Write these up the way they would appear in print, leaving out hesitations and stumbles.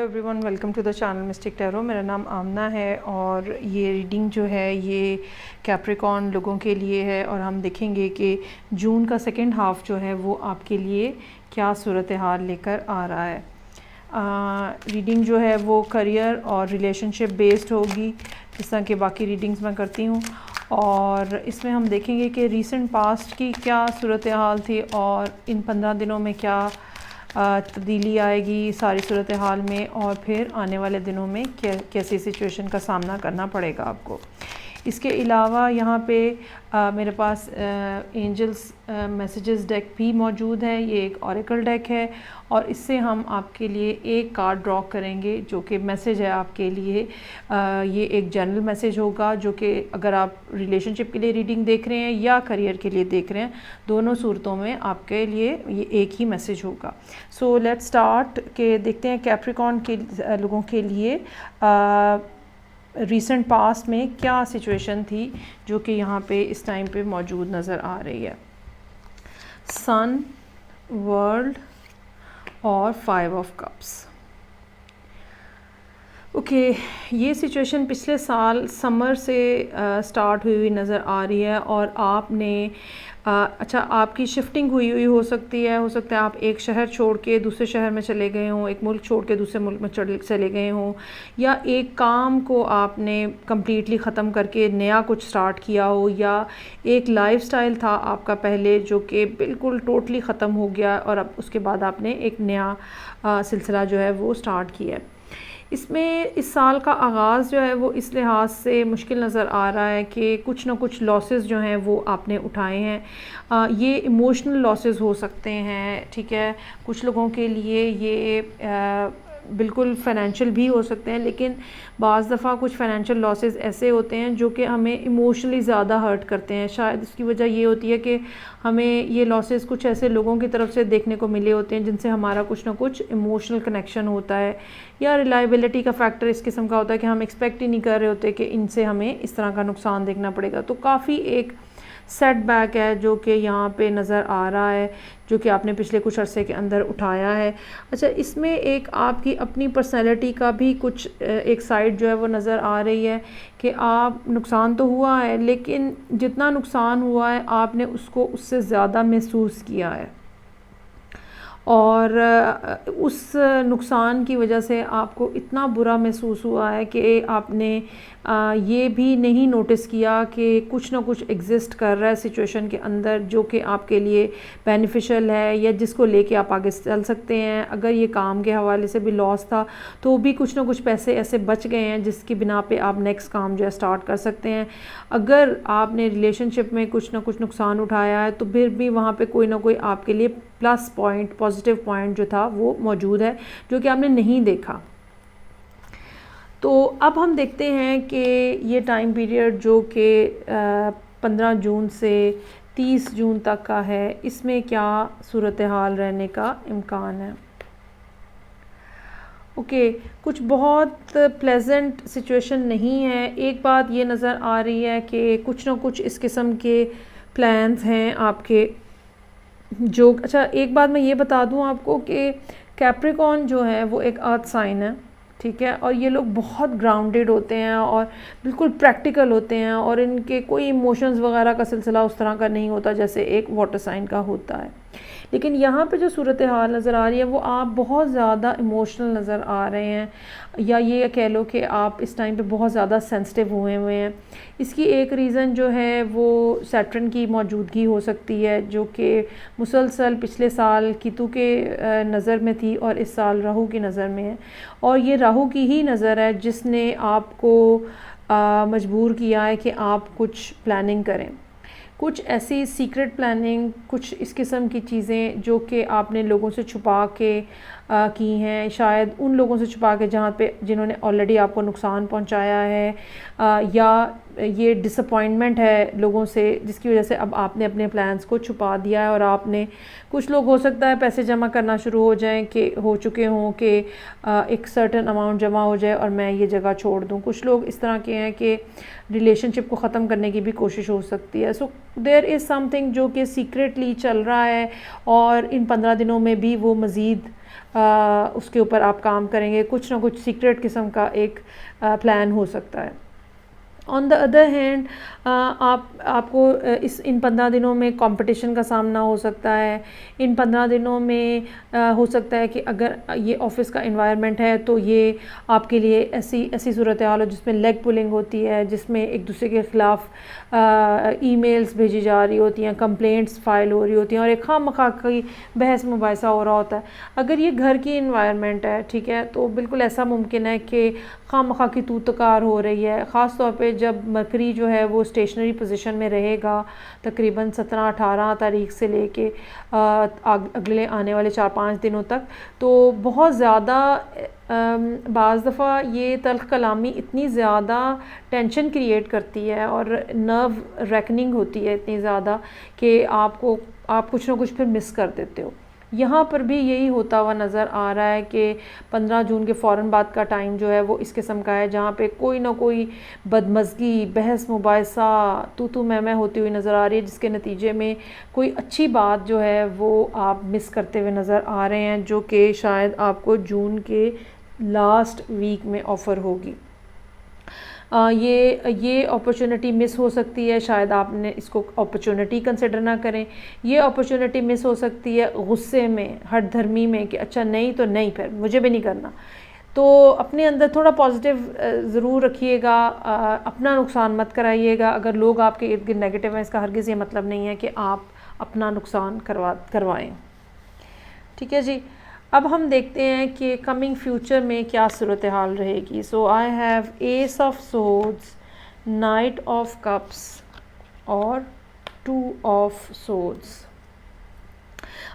Everyone, welcome to the channel Mystic Tarot. मेरा नाम आमना है और ये रीडिंग जो है ये कैप्रिकॉर्न लोगों के लिए है और हम देखेंगे कि जून का सेकंड हाफ़ जो है वो आपके लिए क्या सूरत हाल लेकर आ रहा है। रीडिंग जो है वो करियर और रिलेशनशिप बेस्ड होगी, जिस तरह के बाकी रीडिंग्स मैं करती हूँ। और इसमें हम देखेंगे कि रीसेंट पास्ट की क्या सूरत हाल थी और इन 15 दिनों में क्या तब्दीली आएगी सारी सूरत हाल में, और फिर आने वाले दिनों में कैसी सिचुएशन का सामना करना पड़ेगा आपको। इसके अलावा यहाँ पे मेरे पास एंजल्स मैसेजेस डेक भी मौजूद है। ये एक ऑरेकल डेक है और इससे हम आपके लिए एक कार्ड ड्रॉ करेंगे जो कि मैसेज है आपके लिए। ये एक जनरल मैसेज होगा जो कि अगर आप रिलेशनशिप के लिए रीडिंग देख रहे हैं या करियर के लिए देख रहे हैं, दोनों सूरतों में आपके लिए ये एक ही मैसेज होगा। सो लेट्स स्टार्ट के देखते हैं कैप्रिकॉर्न के लोगों के लिए रीसेंट पास्ट में क्या सिचुएशन थी जो कि यहाँ पे इस टाइम पे मौजूद नज़र आ रही है। सन, वर्ल्ड और 5 ऑफ कप्स। ओके, ये सिचुएशन पिछले साल समर से स्टार्ट हुई नज़र आ रही है और आपने अच्छा आपकी शिफ्टिंग हुई हो सकती है। हो सकता है आप एक शहर छोड़ के दूसरे शहर में चले गए हों, एक मुल्क छोड़ के दूसरे मुल्क में चले गए हों, या एक काम को आपने कम्प्लीटली ख़त्म करके नया कुछ स्टार्ट किया हो, या एक लाइफस्टाइल था आपका पहले जो कि बिल्कुल टोटली ख़त्म हो गया और अब उसके बाद आपने एक नया सिलसिला जो है वो स्टार्ट किया है। इसमें इस साल का आगाज़ जो है वो इस लिहाज से मुश्किल नज़र आ रहा है कि कुछ ना कुछ लॉसेस जो हैं वो आपने उठाए हैं। ये इमोशनल लॉसेस हो सकते हैं, ठीक है। कुछ लोगों के लिए ये बिल्कुल फ़ाइनेंशियल भी हो सकते हैं, लेकिन बाज़ दफ़ा कुछ फ़ाइनेंशियल लॉसेस ऐसे होते हैं जो कि हमें इमोशनली ज़्यादा हर्ट करते हैं। शायद इसकी वजह ये होती है कि हमें ये लॉसेस कुछ ऐसे लोगों की तरफ से देखने को मिले होते हैं जिनसे हमारा कुछ ना कुछ इमोशनल कनेक्शन होता है, या रिलायबिलिटी का फैक्टर इस किस्म का होता है कि हम एक्सपेक्ट ही नहीं कर रहे होते कि इनसे हमें इस तरह का नुकसान देखना पड़ेगा। तो काफ़ी एक सेटबैक है जो कि यहाँ पे नज़र आ रहा है, जो कि आपने पिछले कुछ अरसे के अंदर उठाया है। अच्छा, इसमें एक आपकी अपनी पर्सनैलिटी का भी कुछ एक साइड जो है वो नज़र आ रही है कि आप नुकसान तो हुआ है, लेकिन जितना नुकसान हुआ है आपने उसको उससे ज़्यादा महसूस किया है और उस नुकसान की वजह से आपको इतना बुरा महसूस हुआ है कि आपने ये भी नहीं नोटिस किया कि कुछ ना कुछ एग्जिस्ट कर रहा है सिचुएशन के अंदर जो कि आपके लिए बेनिफिशियल है या जिसको लेके आप आगे चल सकते हैं। अगर ये काम के हवाले से भी लॉस था तो भी कुछ ना कुछ पैसे ऐसे बच गए हैं जिसकी बिना पे आप नेक्स्ट काम जो है स्टार्ट कर सकते हैं। अगर आपने रिलेशनशिप में कुछ ना कुछ नुकसान उठाया है तो फिर भी वहाँ पे कोई ना कोई आपके लिए प्लस पॉइंट, पॉजिटिव पॉइंट जो था वो मौजूद है जो कि आपने नहीं देखा। तो अब हम देखते हैं कि ये टाइम पीरियड जो कि 15 जून से 30 जून तक का है, इसमें क्या सूरत हाल रहने का इम्कान है। ओके, कुछ बहुत प्लेजेंट सिचुएशन नहीं है। एक बात ये नज़र आ रही है कि कुछ ना कुछ इस किस्म के प्लान्स हैं आपके जो अच्छा, एक बात मैं ये बता दूं आपको कि कैप्रिकॉर्न जो है वो एक अर्थ साइन है, ठीक है, और ये लोग बहुत ग्राउंडेड होते हैं और बिल्कुल प्रैक्टिकल होते हैं और इनके कोई इमोशंस वगैरह का सिलसिला उस तरह का नहीं होता जैसे एक वाटर साइन का होता है। लेकिन यहाँ पे जो सूरत हाल नज़र आ रही है वो आप बहुत ज़्यादा इमोशनल नज़र आ रहे हैं, या ये कह लो कि आप इस टाइम पे बहुत ज़्यादा सेंसिटिव हुए हैं। इसकी एक रीज़न जो है वो सैटर्न की मौजूदगी हो सकती है जो कि मुसलसल पिछले साल केतु के नज़र में थी और इस साल राहु की नज़र में है, और ये राहु की ही नज़र है जिसने आपको मजबूर किया है कि आप कुछ प्लानिंग करें, कुछ ऐसी सीक्रेट प्लानिंग, कुछ इस किस्म की चीज़ें जो कि आपने लोगों से छुपा के की हैं, शायद उन लोगों से छुपा के जिन्होंने ऑलरेडी आपको नुकसान पहुंचाया है, या ये डिसअपॉइंटमेंट है लोगों से जिसकी वजह से अब आपने अपने प्लान्स को छुपा दिया है। और आपने कुछ लोग हो सकता है पैसे जमा करना शुरू हो जाएं कि हो चुके हों कि एक सर्टेन अमाउंट जमा हो जाए और मैं ये जगह छोड़ दूं। कुछ लोग इस तरह के हैं कि रिलेशनशिप को ख़त्म करने की भी कोशिश हो सकती है। सो देयर इज़ समथिंग जो कि सीक्रेटली चल रहा है और इन 15 दिनों में भी वो मज़ीद उसके ऊपर आप काम करेंगे, कुछ ना कुछ सीक्रेट किस्म का एक प्लान हो सकता है। ऑन द अदर हैंड आपको इन 15 दिनों में कंपटीशन का सामना हो सकता है। इन 15 दिनों में हो सकता है कि अगर ये ऑफिस का एनवायरनमेंट है तो ये आपके लिए ऐसी सूरत हाल हो जिसमें लेग पुलिंग होती है, जिसमें एक दूसरे के ख़िलाफ़ ईमेल्स भेजी जा रही होती हैं, कंप्लेंट्स फाइल हो रही होती हैं और एक खामखा की बहस मुबाहिसा हो रहा होता है। अगर ये घर की इन्वायरमेंट है, ठीक है, तो बिल्कुल ऐसा मुमकिन है कि खामखा की तू तकार हो रही है, ख़ास तौर पे जब मरकरी जो है वो स्टेशनरी पोजीशन में रहेगा तकरीबन 17-18 तारीख से लेके अगले आने वाले 4-5 दिनों तक। तो बहुत ज़्यादा बाज़ दफ़ा ये तल्ख़ कलामी इतनी ज़्यादा टेंशन क्रिएट करती है और नर्व रेकनिंग होती है इतनी ज़्यादा कि आप कुछ ना कुछ फिर मिस कर देते हो। यहाँ पर भी यही होता हुआ नज़र आ रहा है कि 15 जून के फ़ौरन बाद का टाइम जो है वो इस किस्म का है जहाँ पे कोई ना कोई बदमज़गी, बहस मुबाहिसा, तू मैं होती हुई नज़र आ रही है, जिसके नतीजे में कोई अच्छी बात जो है वो आप मिस करते हुए नज़र आ रहे हैं, जो कि शायद आपको जून के लास्ट वीक में ऑफ़र होगी। ये अपॉर्चुनिटी मिस हो सकती है, शायद आपने इसको अपॉर्चुनिटी कंसिडर ना करें। ये अपॉर्चुनिटी मिस हो सकती है गुस्से में, हठ धर्मी में कि अच्छा नहीं तो नहीं, फिर मुझे भी नहीं करना। तो अपने अंदर थोड़ा पॉजिटिव ज़रूर रखिएगा, अपना नुकसान मत कराइएगा। अगर लोग आपके इर्द गिर्द नेगेटिव हैं, इसका हरगिज़ ये मतलब नहीं है कि आप अपना नुकसान करवाएँ। ठीक है जी। अब हम देखते हैं कि कमिंग फ्यूचर में क्या सूरत हाल रहेगी। So I have ace of swords, knight of cups और 2 ऑफ सोर्ड्स।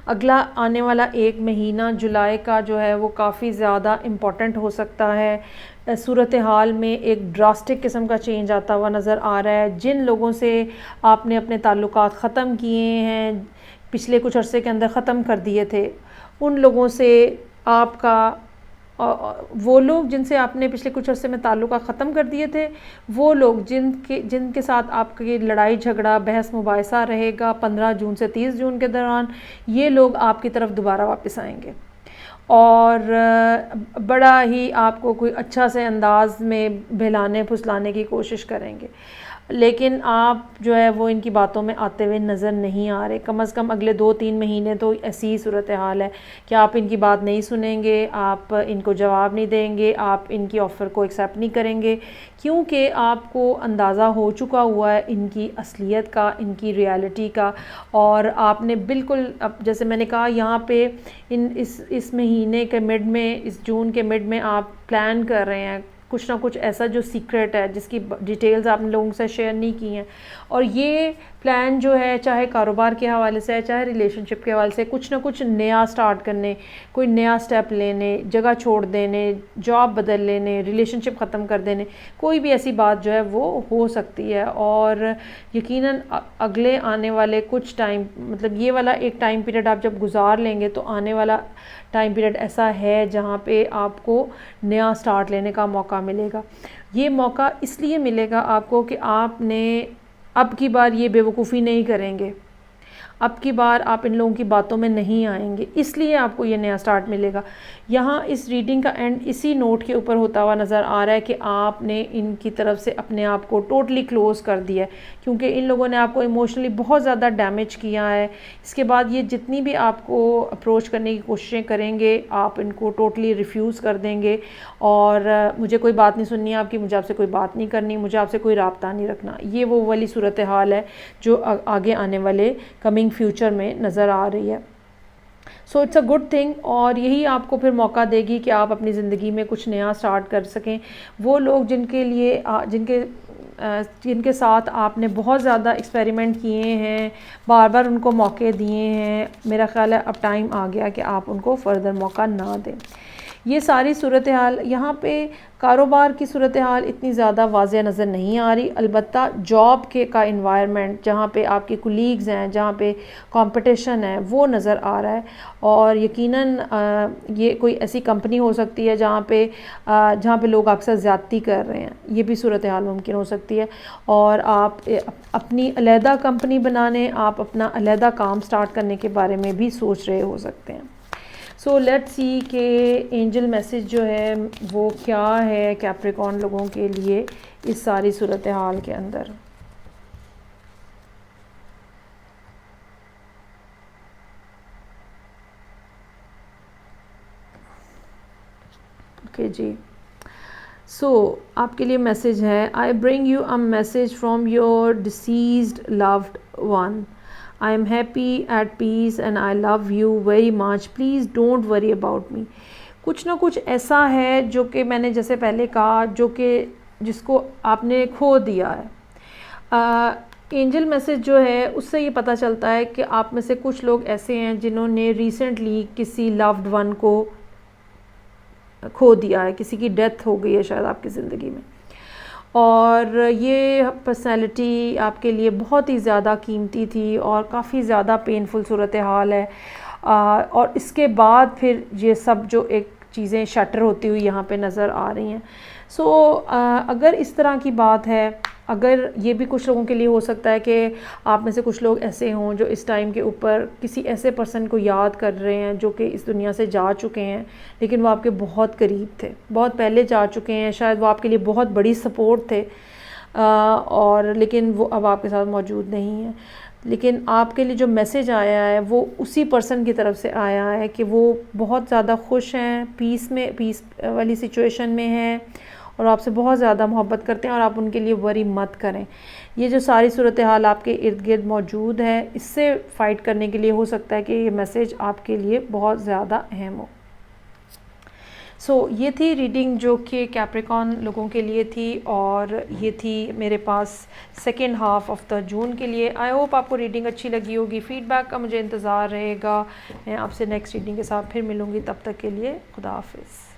अगला आने वाला एक महीना जुलाई का जो है वो काफ़ी ज़्यादा इम्पॉर्टेंट हो सकता है। सूरत हाल में एक ड्रास्टिक किस्म का चेंज आता हुआ नज़र आ रहा है। जिन लोगों से आपने अपने ताल्लुकात ख़त्म किए हैं, पिछले कुछ अरसे के अंदर ख़त्म कर दिए थे, उन लोगों से आपका वो लोग जिनसे आपने पिछले कुछ अरसे में ताल्लुका ख़त्म कर दिए थे, वो लोग जिनके साथ आपकी लड़ाई झगड़ा बहस मुबाहिसा रहेगा 15 जून से 30 जून के दौरान, ये लोग आपकी तरफ दोबारा वापस आएंगे और बड़ा ही आपको कोई अच्छा से अंदाज में बहलाने फुसलाने की कोशिश करेंगे, लेकिन आप जो है वो इनकी बातों में आते हुए नज़र नहीं आ रहे। कम से कम अगले 2-3 महीने तो ऐसी ही सूरत हाल है कि आप इनकी बात नहीं सुनेंगे, आप इनको जवाब नहीं देंगे, आप इनकी ऑफ़र को एक्सेप्ट नहीं करेंगे, क्योंकि आपको अंदाज़ा हो चुका हुआ है इनकी असलियत का, इनकी रियलिटी का। और आपने बिल्कुल, अब जैसे मैंने कहा, यहाँ पे इस महीने के मिड में, इस जून के मिड में आप प्लान कर रहे हैं कुछ ना कुछ ऐसा जो सीक्रेट है, जिसकी डिटेल्स आपने लोगों से शेयर नहीं की हैं। और ये प्लान जो है, चाहे कारोबार के हवाले से है, चाहे रिलेशनशिप के हवाले से, कुछ ना कुछ नया स्टार्ट करने, कोई नया स्टेप लेने, जगह छोड़ देने, जॉब बदल लेने, रिलेशनशिप ख़त्म कर देने, कोई भी ऐसी बात जो है वो हो सकती है। और यकीनन अगले आने वाले कुछ टाइम, मतलब ये वाला एक टाइम पीरियड आप जब गुजार लेंगे तो आने वाला टाइम पीरियड ऐसा है जहाँ पे आपको नया स्टार्ट लेने का मौका मिलेगा। ये मौका इसलिए मिलेगा आपको कि आपने अब की बार ये बेवकूफ़ी नहीं करेंगे, अब की बार आप इन लोगों की बातों में नहीं आएंगे, इसलिए आपको ये नया स्टार्ट मिलेगा। यहाँ इस रीडिंग का एंड इसी नोट के ऊपर होता हुआ नज़र आ रहा है कि आपने इनकी तरफ से अपने आप को टोटली क्लोज़ कर दिया है, क्योंकि इन लोगों ने आपको इमोशनली बहुत ज़्यादा डैमेज किया है। इसके बाद ये जितनी भी आपको अप्रोच करने की कोशिशें करेंगे, आप इनको टोटली रिफ्यूज़ कर देंगे और मुझे कोई बात नहीं सुननी है आपकी, मुझे आपसे कोई बात नहीं करनी, मुझे आपसे कोई राब्ता नहीं रखना। ये वो वाली सूरत हाल है जो आगे आने वाले कमिंग फ्यूचर में नज़र आ रही है। So it's a good thing, और यही आपको फिर मौका देगी कि आप अपनी ज़िंदगी में कुछ नया स्टार्ट कर सकें। वो लोग जिनके साथ आपने बहुत ज़्यादा एक्सपेरिमेंट किए हैं, बार बार उनको मौके दिए हैं, मेरा ख़्याल है अब टाइम आ गया कि आप उनको फ़र्दर मौका ना दें। ये सारी सूरत हाल, यहाँ पे कारोबार की सूरत हाल इतनी ज़्यादा वाज़ेह नज़र नहीं आ रही, अलबत्ता जॉब का इन्वायरमेंट जहाँ पे आपके कुलीग्स हैं, जहाँ पे कंपटीशन है, वो नज़र आ रहा है। और यकीनन ये कोई ऐसी कंपनी हो सकती है जहाँ पे लोग आपके साथ ज़्यादती कर रहे हैं, ये भी सूरत हाल मुमकिन हो सकती है। और आप अपनी अलहदा कंपनी बनाने, आप अपना अलहदा काम स्टार्ट करने के बारे में भी सोच रहे हो सकते हैं। सो लेट्स सी कि एंजल मैसेज जो है वो क्या है कैप्रिकॉर्न लोगों के लिए इस सारी सूरत हाल के अंदर। ओके जी, सो आपके लिए मैसेज है, I bring you a message from your deceased loved one. I am happy at peace and I love you very much, please don't worry about me. कुछ ना कुछ ऐसा है जो कि मैंने जैसे पहले कहा, जो कि जिसको आपने खो दिया है। एंजल मैसेज जो है उससे ये पता चलता है कि आप में से कुछ लोग ऐसे हैं जिन्होंने रिसेंटली किसी लव्ड वन को खो दिया है, किसी की डेथ हो गई है शायद आपकी ज़िंदगी में, और ये पर्सनैलिटी आपके लिए बहुत ही ज़्यादा कीमती थी और काफ़ी ज़्यादा पेनफुल सूरत हाल है। और इसके बाद फिर ये सब जो एक चीज़ें शटर होती हुई यहाँ पे नज़र आ रही हैं। सो अगर इस तरह की बात है, अगर ये भी कुछ लोगों के लिए हो सकता है कि आप में से कुछ लोग ऐसे हों जो इस टाइम के ऊपर किसी ऐसे पर्सन को याद कर रहे हैं जो कि इस दुनिया से जा चुके हैं, लेकिन वो आपके बहुत करीब थे, बहुत पहले जा चुके हैं, शायद वो आपके लिए बहुत बड़ी सपोर्ट थे, और लेकिन वो अब आपके साथ मौजूद नहीं है। लेकिन आपके लिए जो मैसेज आया है वो उसी पर्सन की तरफ से आया है कि वो बहुत ज़्यादा खुश हैं, पीस वाली सिचुएशन में हैं और आपसे बहुत ज़्यादा मोहब्बत करते हैं, और आप उनके लिए वरी मत करें। ये जो सारी सूरत हाल आपके इर्द गिर्द मौजूद है, इससे फ़ाइट करने के लिए हो सकता है कि ये मैसेज आपके लिए बहुत ज़्यादा अहम हो। सो ये थी रीडिंग जो कि कैप्रिकॉर्न लोगों के लिए थी, और ये थी मेरे पास second half of the June के लिए। आई होप आपको रीडिंग अच्छी लगी होगी। फ़ीडबैक का मुझे इंतज़ार रहेगा। मैं आपसे नेक्स्ट रीडिंग के साथ फिर मिलूँगी, तब तक के लिए खुदा हाफिज़।